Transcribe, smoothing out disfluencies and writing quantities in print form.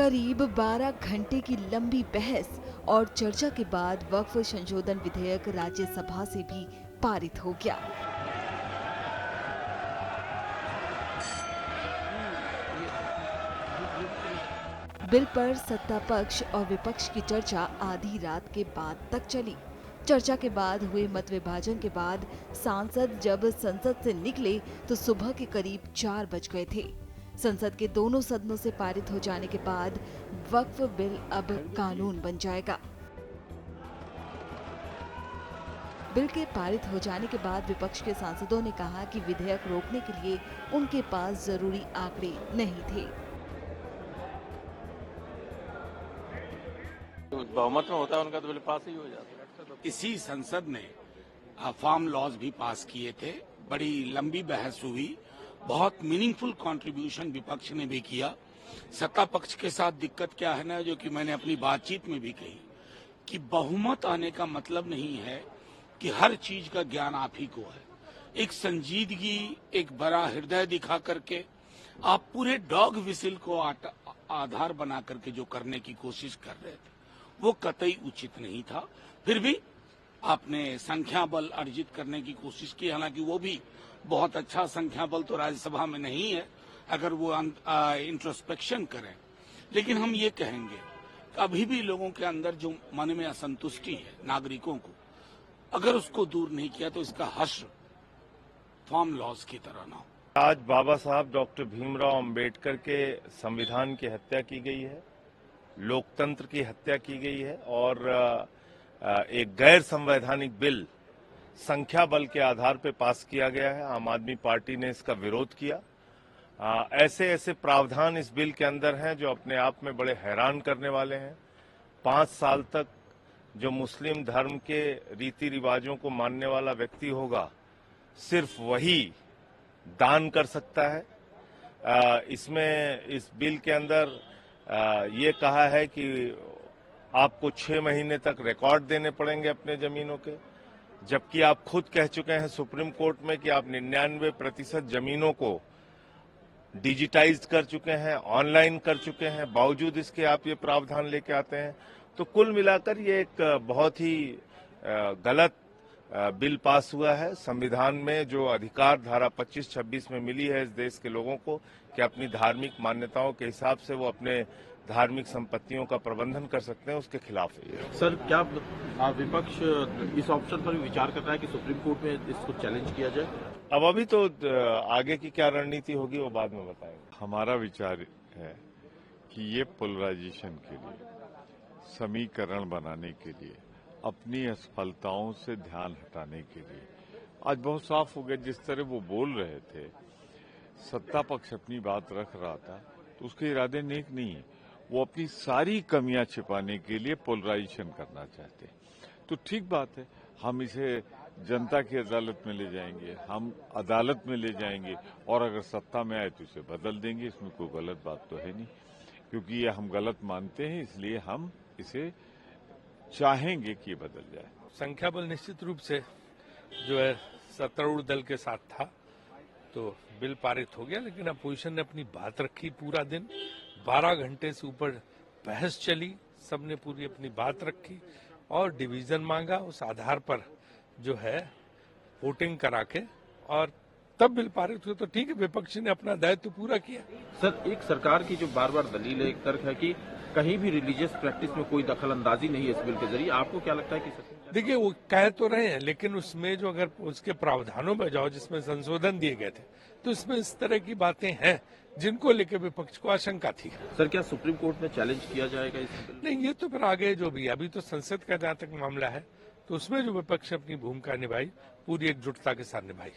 करीब 12 घंटे की लंबी बहस और चर्चा के बाद वक्फ संशोधन विधेयक राज्यसभा से भी पारित हो गया। बिल पर सत्ता पक्ष और विपक्ष की चर्चा आधी रात के बाद तक चली। चर्चा के बाद हुए मत विभाजन के बाद सांसद जब संसद से निकले तो सुबह के करीब 4 बज गए थे। संसद के दोनों सदनों से पारित हो जाने के बाद वक्फ बिल अब कानून बन जाएगा। बिल के पारित हो जाने के बाद विपक्ष के सांसदों ने कहा कि विधेयक रोकने के लिए उनके पास जरूरी आंकड़े नहीं थे। बहुमत में होता है उनका तो बिल पास ही हो जाता है। इसी संसद ने फार्म लॉज भी पास किए थे। बड़ी लंबी बहस हुई, बहुत मीनिंगफुल कंट्रीब्यूशन विपक्ष ने भी किया। सत्ता पक्ष के साथ दिक्कत क्या है ना, जो कि मैंने अपनी बातचीत में भी कही कि बहुमत आने का मतलब नहीं है कि हर चीज का ज्ञान आप ही को है। एक संजीदगी, एक बड़ा हृदय दिखा करके आप पूरे डॉग विसिल को आधार बना करके जो करने की कोशिश कर रहे थे वो कतई उचित नहीं था। फिर भी आपने संख्या बल अर्जित करने की कोशिश की, हालांकि वो भी बहुत अच्छा संख्या बल तो राज्यसभा में नहीं है अगर वो इंट्रोस्पेक्शन करें। लेकिन हम ये कहेंगे कि अभी भी लोगों के अंदर जो मन में असंतुष्टि है नागरिकों को, अगर उसको दूर नहीं किया तो इसका हश्र फार्म लॉज की तरह ना हो। आज बाबा साहब डॉक्टर भीमराव अंबेडकर के संविधान की हत्या की गई है, लोकतंत्र की हत्या की गई है और एक गैर संवैधानिक बिल संख्या बल के आधार पर पास किया गया है। आम आदमी पार्टी ने इसका विरोध किया। ऐसे ऐसे प्रावधान इस बिल के अंदर हैं जो अपने आप में बड़े हैरान करने वाले हैं। 5 साल तक जो मुस्लिम धर्म के रीति रिवाजों को मानने वाला व्यक्ति होगा, सिर्फ वही दान कर सकता है। इसमें इस बिल के अंदर ये कहा है कि आपको 6 महीने तक रिकॉर्ड देने पड़ेंगे अपने जमीनों के, जबकि आप खुद कह चुके हैं सुप्रीम कोर्ट में कि आप 99% जमीनों को डिजिटाइज कर चुके हैं, ऑनलाइन कर चुके हैं, बावजूद इसके आप ये प्रावधान लेके आते हैं। तो कुल मिलाकर ये एक बहुत ही गलत बिल पास हुआ है। संविधान में जो अधिकार धारा 25-26 में मिली है इस देश के लोगों को कि अपनी धार्मिक मान्यताओं के हिसाब से वो अपने धार्मिक संपत्तियों का प्रबंधन कर सकते हैं, उसके खिलाफ है। सर, क्या विपक्ष इस ऑप्शन पर भी विचार कर रहा है कि सुप्रीम कोर्ट में इसको चैलेंज किया जाए? अब अभी तो आगे की क्या रणनीति होगी वो बाद में बताएंगे। हमारा विचार है कि ये पोलराइजेशन के लिए, समीकरण बनाने के लिए, अपनी असफलताओं से ध्यान हटाने के लिए आज बहुत साफ हो गया। जिस तरह वो बोल रहे थे, सत्ता पक्ष अपनी बात रख रहा था तो उसके इरादे नेक नहीं है। वो अपनी सारी कमियां छिपाने के लिए पोलराइजेशन करना चाहते हैं। तो ठीक बात है, हम इसे जनता की अदालत में ले जाएंगे, हम अदालत में ले जाएंगे और अगर सत्ता में आए तो इसे बदल देंगे। इसमें कोई गलत बात तो है नहीं, क्योंकि ये हम गलत मानते हैं, इसलिए हम इसे चाहेंगे कि बदल जाए। संख्या बल निश्चित रूप से जो है सत्तारूढ़ दल के साथ था तो बिल पारित हो गया, लेकिन अपोजिशन ने अपनी बात रखी। पूरा दिन 12 घंटे से ऊपर बहस चली, सबने पूरी अपनी बात रखी और डिवीजन मांगा। उस आधार पर जो है वोटिंग करा के और तब बिल पारित हुआ। तो ठीक है, विपक्ष ने अपना दायित्व पूरा किया। सर, एक सरकार की जो बार बार दलील है, एक तर्क है कि कहीं भी रिलीजियस प्रैक्टिस में कोई दखल अंदाजी नहीं है इस बिल के जरिए। आपको क्या लगता है कि देखिए, वो कह तो रहे हैं, लेकिन उसमें जो अगर उसके प्रावधानों में जाओ जिसमें संशोधन दिए गए थे तो इसमें इस तरह की बातें हैं जिनको लेकर विपक्ष को आशंका थी। सर, क्या सुप्रीम कोर्ट में चैलेंज किया जाएगा इस बिल? नहीं, ये तो फिर आगे जो भी, अभी तो संसद का जहां तक मामला है तो उसमें जो विपक्ष अपनी भूमिका निभाई पूरी एकजुटता के साथ निभाई।